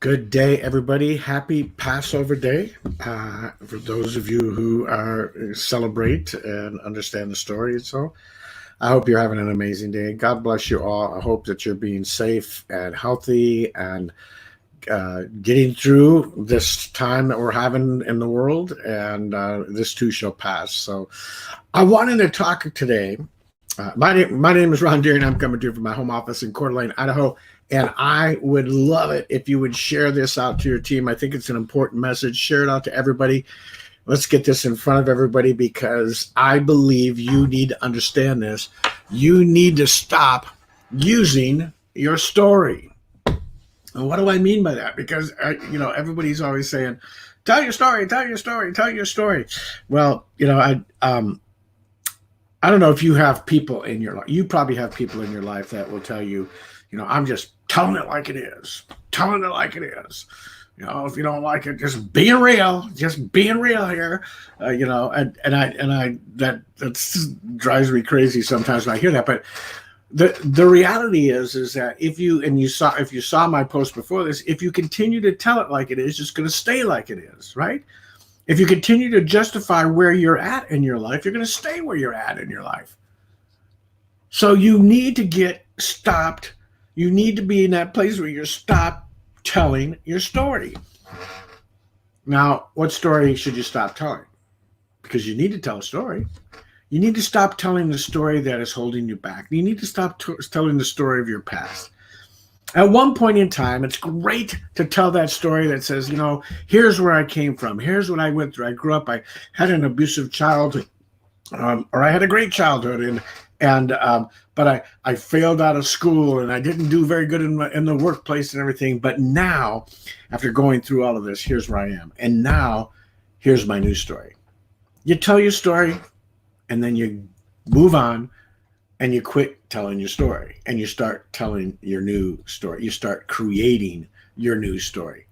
Good day, everybody. Happy Passover Day. For those of you who are celebrate and understand the story. So I hope you're having an amazing day. God bless you all. I hope that you're being safe and healthy and getting through this time that we're having in the world. And this too shall pass. So I wanted to talk today. My name is Ron Deering. I'm coming to you from my home office in Coeur d'Alene, Idaho. And I would love it if you would share this out to your team. I think it's an important message. Share it out to everybody. Let's get this in front of everybody because I believe you need to understand this. You need to stop using your story. And what do I mean by that? Because, everybody's always saying, tell your story, tell your story, tell your story. Well, I don't know if you have people in your life. You probably have people in your life that will tell you, I'm just telling it like it is, telling it like it is. If you don't like it, just being real here. That drives me crazy sometimes when I hear that. But the reality is that if you saw my post before this, if you continue to tell it like it is, it's going to stay like it is, right? If you continue to justify where you're at in your life, you're going to stay where you're at in your life. So you need to get stopped. You need to be in that place where you're stopped telling your story. Now, what story should you stop telling? Because you need to tell a story. You need to stop telling the story that is holding you back. You need to stop telling the story of your past. At one point in time, it's great to tell that story that says, here's where I came from. Here's what I went through. I grew up, I had an abusive childhood, or I had a great childhood, but I failed out of school and I didn't do very good in the workplace and everything. But now, after going through all of this, here's where I am. And now, here's my new story. You tell your story, and then you move on. And you quit telling your story and you start telling your new story. You start creating your new story.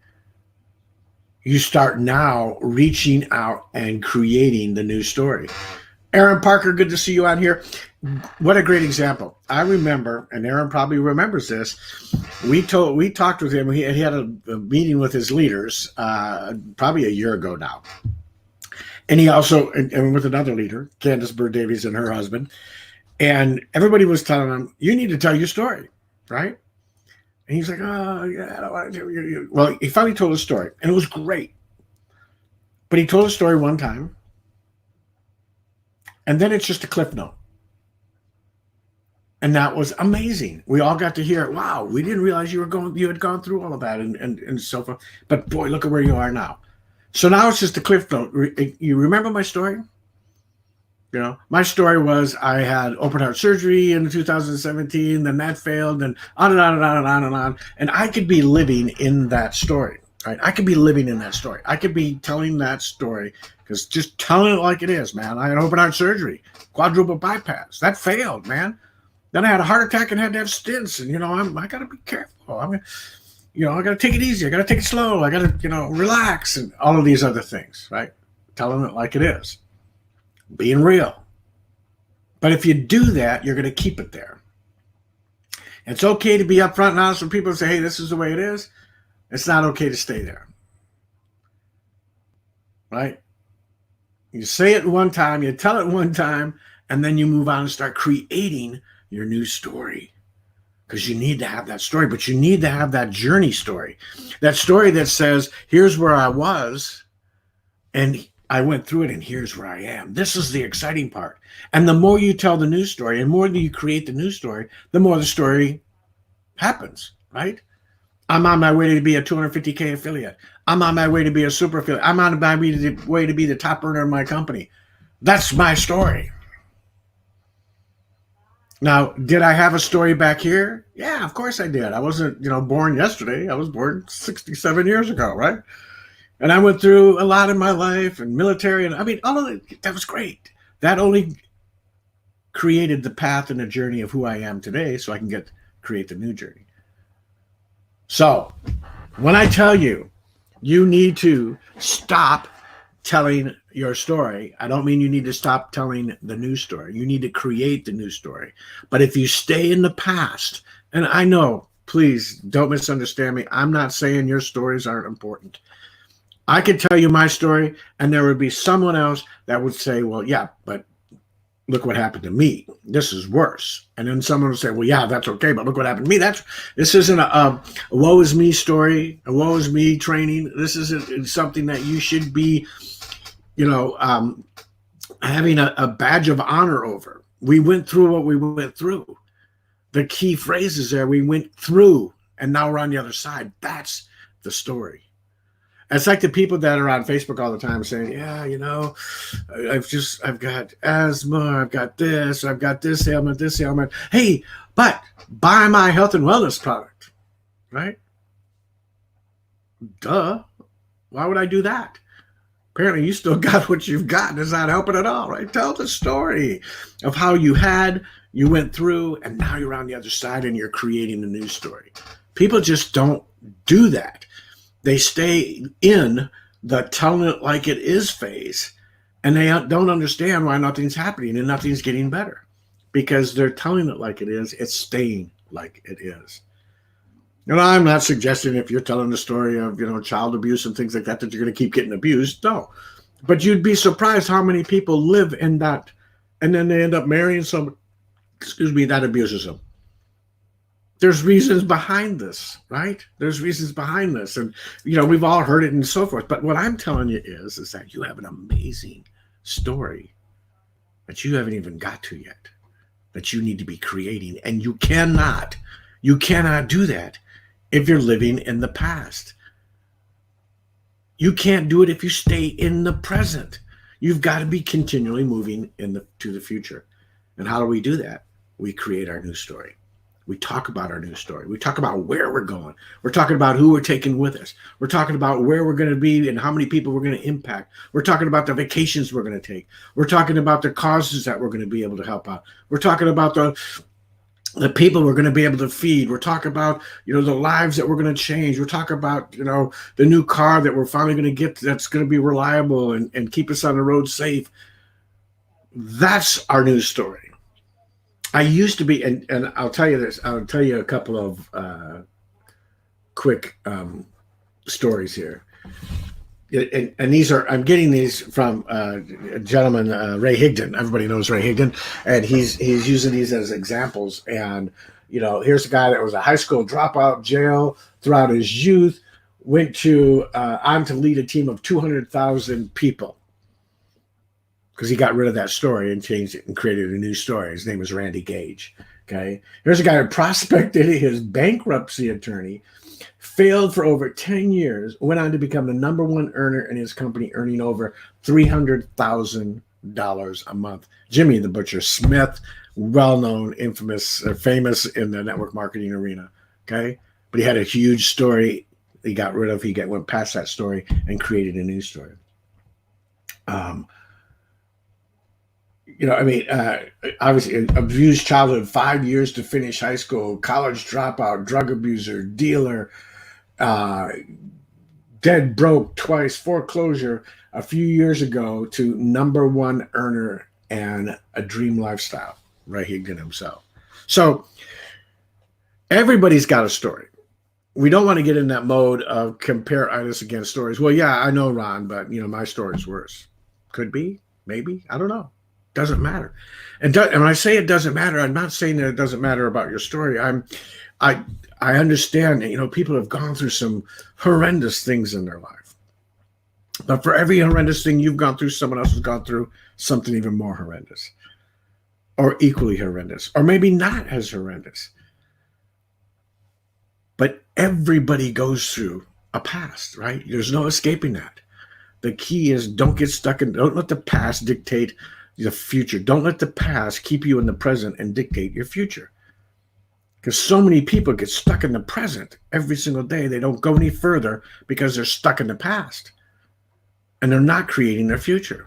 You start now reaching out and creating the new story. Aaron Parker, good to see you on here. What a great example. I remember, and Aaron probably remembers this, we talked with him. He had a meeting with his leaders probably a year ago now. And he also, and with another leader, Candace Bird Davies and her husband, and everybody was telling him, you need to tell your story, right? And he's like, oh, yeah, I don't want to tell you. Well, he finally told his story, and it was great. But he told his story one time, and then it's just a cliff note. And that was amazing. We all got to hear it. Wow, we didn't realize you had gone through all of that and so forth. But boy, look at where you are now. So now it's just a cliff note. You remember my story? My story was I had open heart surgery in 2017, then that failed, and on and on and on and on and on. And I could be living in that story, right? I could be living in that story. I could be telling that story because just telling it like it is, man. I had open heart surgery, quadruple bypass. That failed, man. Then I had a heart attack and had to have stents. And, I got to be careful. I got to take it easy. I got to take it slow. I got to, relax and all of these other things, right? Telling it like it is. Being real. But if you do that, you're going to keep it there. It's okay to be upfront and honest with people and say, hey, this is the way it is. It's not okay to stay there. Right? You say it one time, you tell it one time, and then you move on and start creating your new story. Because you need to have that story, but you need to have that journey story. That story that says, here's where I was, and I went through it, and here's where I am. This is the exciting part. And the more you tell the news story, and more that you create the news story, the more the story happens, right? I'm on my way to be a 250K affiliate. I'm on my way to be a super affiliate. I'm on my way to be the top earner in my company. That's my story. Now, did I have a story back here? Yeah, of course I did. I wasn't, born yesterday. I was born 67 years ago, right? And I went through a lot in my life and military. And all of it, that was great. That only created the path and the journey of who I am today so I can create the new journey. So when I tell you, you need to stop telling your story, I don't mean you need to stop telling the new story. You need to create the new story. But if you stay in the past, and I know please don't misunderstand me. I'm not saying your stories aren't important. I could tell you my story, and there would be someone else that would say, well, yeah, but look what happened to me. This is worse. And then someone will say, well, yeah, that's okay, but look what happened to me. This isn't a woe is me story, a woe is me training. This isn't something that you should be, having a badge of honor over. We went through what we went through. The key phrases there, we went through, and now we're on the other side. That's the story. It's like the people that are on Facebook all the time saying, yeah, I've got asthma, I've got this ailment. Hey, but buy my health and wellness product, right? Duh. Why would I do that? Apparently you still got what you've got, and it's not helping at all, right? Tell the story of how you went through, and now you're on the other side and you're creating a new story. People just don't do that. They stay in the telling it like it is phase, and they don't understand why nothing's happening and nothing's getting better, because they're telling it like it is. It's staying like it is. I'm not suggesting if you're telling the story of, child abuse and things like that, that you're going to keep getting abused. No, but you'd be surprised how many people live in that, and then they end up marrying someone, that abuses them. There's reasons behind this, right? There's reasons behind this. And, we've all heard it and so forth. But what I'm telling you is that you have an amazing story that you haven't even got to yet, that you need to be creating. And you cannot do that if you're living in the past. You can't do it if you stay in the present. You've got to be continually moving to the future. And how do we do that? We create our new story. We talk about our new story. We talk about where we're going. We're talking about who we're taking with us. We're talking about where we're going to be and how many people we're going to impact. We're talking about the vacations we're going to take. We're talking about the causes that we're going to be able to help out. We're talking about the people we're going to be able to feed. We're talking about, the lives that we're going to change. We're talking about, the new car that we're finally going to get that's going to be reliable and keep us on the road safe. That's our news story. I used to be, and I'll tell you this, I'll tell you a couple of quick stories here. And these are, I'm getting these from a gentleman, Ray Higdon. Everybody knows Ray Higdon. And he's using these as examples. And, here's a guy that was a high school dropout, jail throughout his youth, went on to lead a team of 200,000 people, because he got rid of that story and changed it and created a new story. His name was Randy Gage. Okay. Here's a guy who prospected his bankruptcy attorney, failed for over 10 years, went on to become the number one earner in his company, earning over $300,000 a month. Jimmy the Butcher Smith, well-known, famous in the network marketing arena. Okay. But he had a huge story he got rid of. He went past that story and created a new story. Obviously, abused childhood, 5 years to finish high school, college dropout, drug abuser, dealer, dead broke twice, foreclosure a few years ago, to number one earner and a dream lifestyle, Ray Higdon himself. So everybody's got a story. We don't want to get in that mode of compare itis against stories. Well, yeah, I know, Ron, but my story's worse. Could be, maybe, I don't know. Doesn't matter. And when I say it doesn't matter, I'm not saying that it doesn't matter about your story. I understand that, people have gone through some horrendous things in their life. But for every horrendous thing you've gone through, someone else has gone through something even more horrendous, or equally horrendous, or maybe not as horrendous. But everybody goes through a past, right? There's no escaping that. The key is don't let the past dictate the future. Don't let the past keep you in the present and dictate your future. Because so many people get stuck in the present every single day. They don't go any further because they're stuck in the past. And they're not creating their future.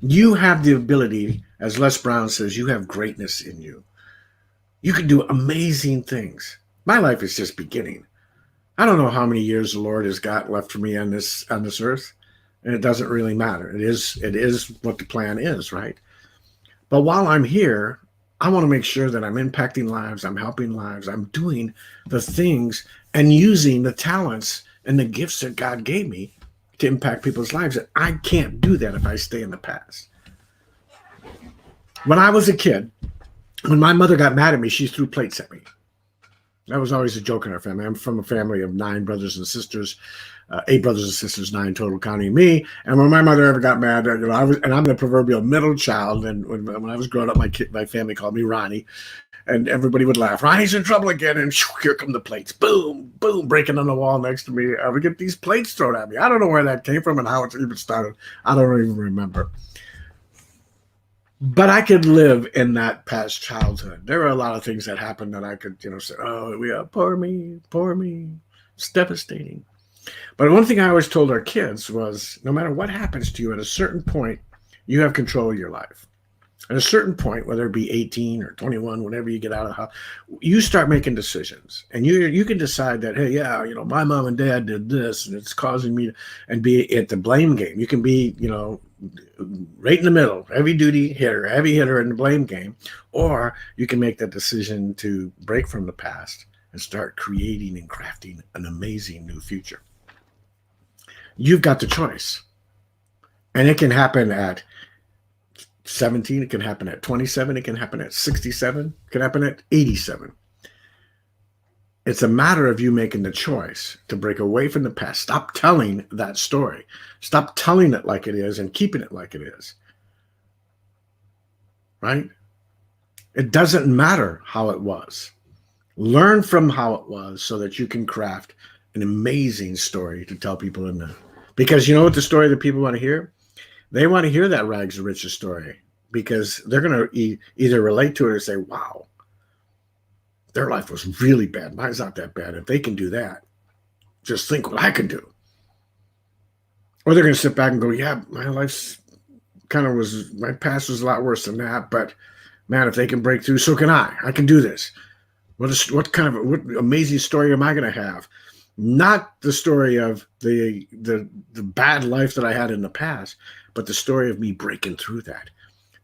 You have the ability, as Les Brown says, you have greatness in you. You can do amazing things. My life is just beginning. I don't know how many years the Lord has got left for me on this earth. And it doesn't really matter. It is what the plan is, right? But while I'm here, I want to make sure that I'm impacting lives, I'm helping lives, I'm doing the things and using the talents and the gifts that God gave me to impact people's lives. And I can't do that if I stay in the past. When I was a kid, when my mother got mad at me, she threw plates at me. That was always a joke in our family. I'm from a family of 9 brothers and sisters, 8 brothers and sisters, 9 total, counting me. And when my mother ever got mad, I'm the proverbial middle child. And when I was growing up, my family called me Ronnie, and everybody would laugh. Ronnie's in trouble again, and here come the plates. Boom, boom, breaking on the wall next to me. I would get these plates thrown at me. I don't know where that came from and how it even started. I don't even remember. But I could live in that past childhood. There were a lot of things that happened that I could, say, oh, poor me. It's devastating. But one thing I always told our kids was, no matter what happens to you, at a certain point, you have control of your life. At a certain point, whether it be 18 or 21, whenever you get out of the house, you start making decisions. And you can decide that, hey, yeah, my mom and dad did this, and it's causing me to, and be at the blame game. You can be, right in the middle, heavy hitter in the blame game, or you can make that decision to break from the past and start creating and crafting an amazing new future. You've got the choice. And it can happen at 17, it can happen at 27, it can happen at 67, it can happen at 87. It's a matter of you making the choice to break away from the past. Stop telling that story. Stop telling it like it is and keeping it like it is. Right? It doesn't matter how it was. Learn from how it was so that you can craft an amazing story to tell people in there. Because you know what the story that people want to hear? They want to hear that rags to riches story because they're going to either relate to it or say, wow, their life was really bad. Mine's not that bad. If they can do that, just think what I can do. Or they're going to sit back and go, yeah, my life's my past was a lot worse than that. But man, if they can break through, so can I. I can do this. What amazing story am I going to have? Not the story of the bad life that I had in the past, but the story of me breaking through that.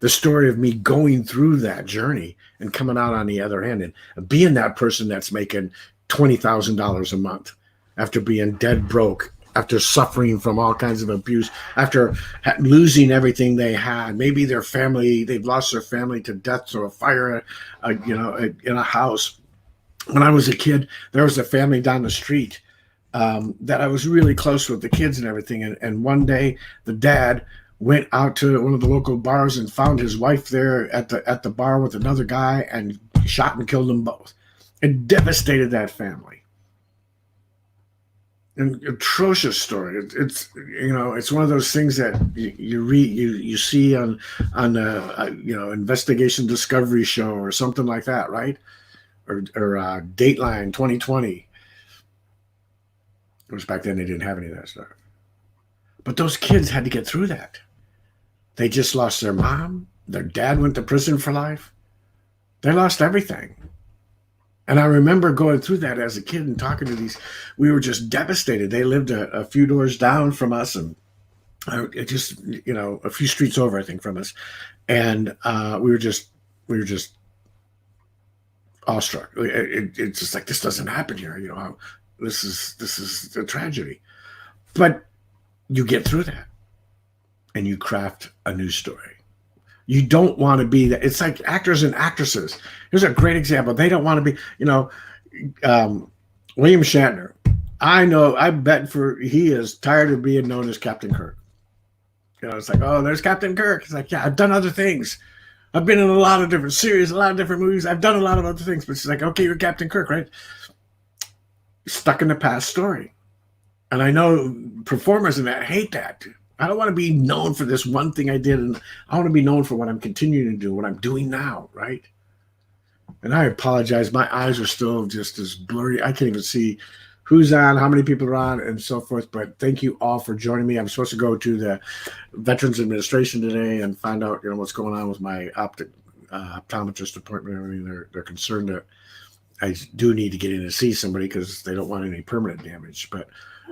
The story of me going through that journey and coming out on the other end and being that person that's making $20,000 a month after being dead broke, after suffering from all kinds of abuse, after losing everything they had. Maybe they've lost their family to death through a fire, in a house. When I was a kid, there was a family down the street that I was really close with, the kids and everything. And one day the dad went out to one of the local bars and found his wife there at the bar with another guy and shot and killed them both. It devastated that family. An atrocious story. It's one of those things that you read, you see on Investigation Discovery Show or something like that, right? Or Dateline 2020. It was back then they didn't have any of that stuff. But those kids had to get through that. They just lost their mom. Their dad went to prison for life. They lost everything. And I remember going through that as a kid and talking to these. We were just devastated. They lived a few doors down from us, and a few streets over, I think, from us. And we were just awestruck. It's just like, this doesn't happen here. This is a tragedy. But you get through that and you craft a new story. You don't want to be that. It's like actors and actresses. Here's a great example. They don't want to be, William Shatner. I bet he is tired of being known as Captain Kirk. It's like, oh, there's Captain Kirk. It's like, yeah, I've done other things. I've been in a lot of different series, a lot of different movies. I've done a lot of other things, but it's like, okay, you're Captain Kirk, right? Stuck in the past story. And I know performers in that hate that. I don't want to be known for this one thing I did, and I want to be known for what I'm continuing to do, what I'm doing now, right? And I apologize. My eyes are still just as blurry. I can't even see who's on, how many people are on, and so forth. But thank you all for joining me. I'm supposed to go to the Veterans Administration today and find out, what's going on with my optometrist appointment. I mean, they're concerned that I do need to get in to see somebody because they don't want any permanent damage. But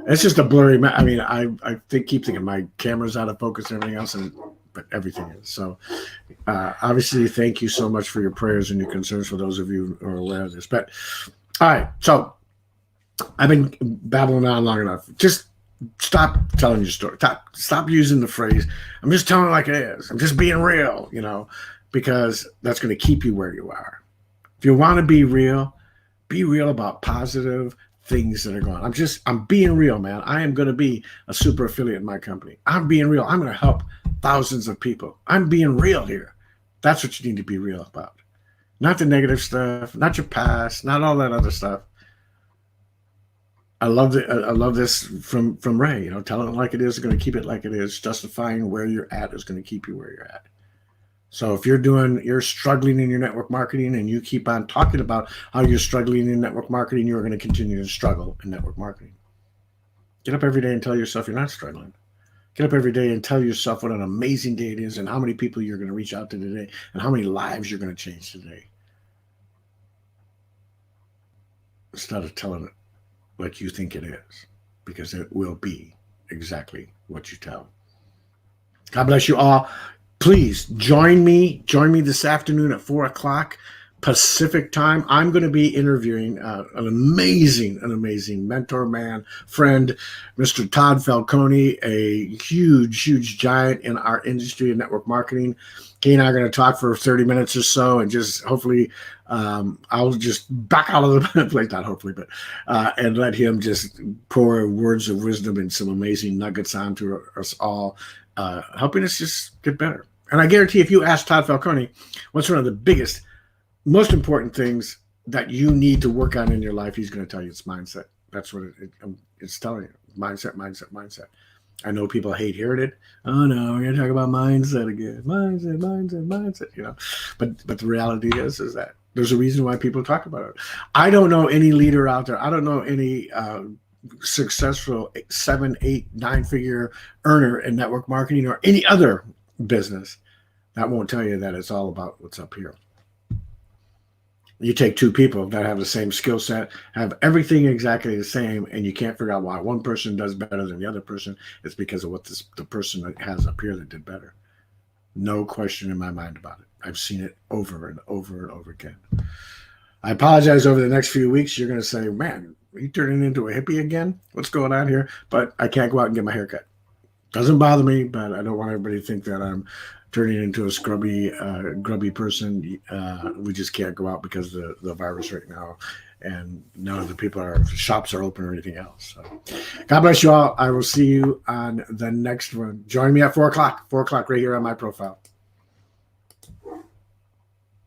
it's just a blurry. I mean, I keep thinking my camera's out of focus and everything else, and but everything is. So obviously, thank you so much for your prayers and your concerns for those of you who are aware of this. But all right, so I've been babbling on long enough. Just stop telling your story. Stop using the phrase, I'm just telling it like it is. I'm just being real, because that's going to keep you where you are. If you want to be real about positive things that are going on. I'm being real, man. I am going to be a super affiliate in my company. I'm being real. I'm going to help thousands of people. I'm being real here. That's what you need to be real about. Not the negative stuff, not your past, not all that other stuff. I love this from Ray. Telling it like it is going to keep it like it is. Justifying where you're at is going to keep you where you're at. So if you're struggling in your network marketing and you keep on talking about how you're struggling in network marketing, you're going to continue to struggle in network marketing. Get up every day and tell yourself you're not struggling. Get up every day and tell yourself what an amazing day it is and how many people you're going to reach out to today and how many lives you're going to change today. Instead of telling it like you think it is, because it will be exactly what you tell. God bless you all. Please join me this afternoon at 4:00 Pacific time. I'm going to be interviewing an amazing mentor, man, friend, Mr. Todd Falcone, a huge giant in our industry of network marketing. He and I are going to talk for 30 minutes or so, and just hopefully I'll just back out of the place, not hopefully, but and let him just pour words of wisdom and some amazing nuggets onto us all, helping us just get better. And I guarantee if you ask Todd Falcone, what's one of the biggest, most important things that you need to work on in your life, he's going to tell you it's mindset. That's what it's telling you. Mindset. I know people hate hearing it. Oh no, we're going to talk about mindset again. Mindset. But the reality is that there's a reason why people talk about it. I don't know any leader out there. I don't know any successful 7, 8, 9-figure earner in network marketing or any other business that won't tell you that it's all about what's up here. You take two people that have the same skill set, have everything exactly the same, and you can't figure out why one person does better than the other person. It's because of what the person that has up here that did better. No question in my mind about it. I've seen it over and over and over again. I apologize. Over the next few weeks, you're going to say, man, are you turning into a hippie again? What's going on here? But I can't go out and get my hair cut. Doesn't bother me, but I don't want everybody to think that I'm turning into a grubby person. We just can't go out because of the virus right now, and none of the shops are open or anything else. So God bless you all. I will see you on the next one. Join me at 4:00 right here on my profile.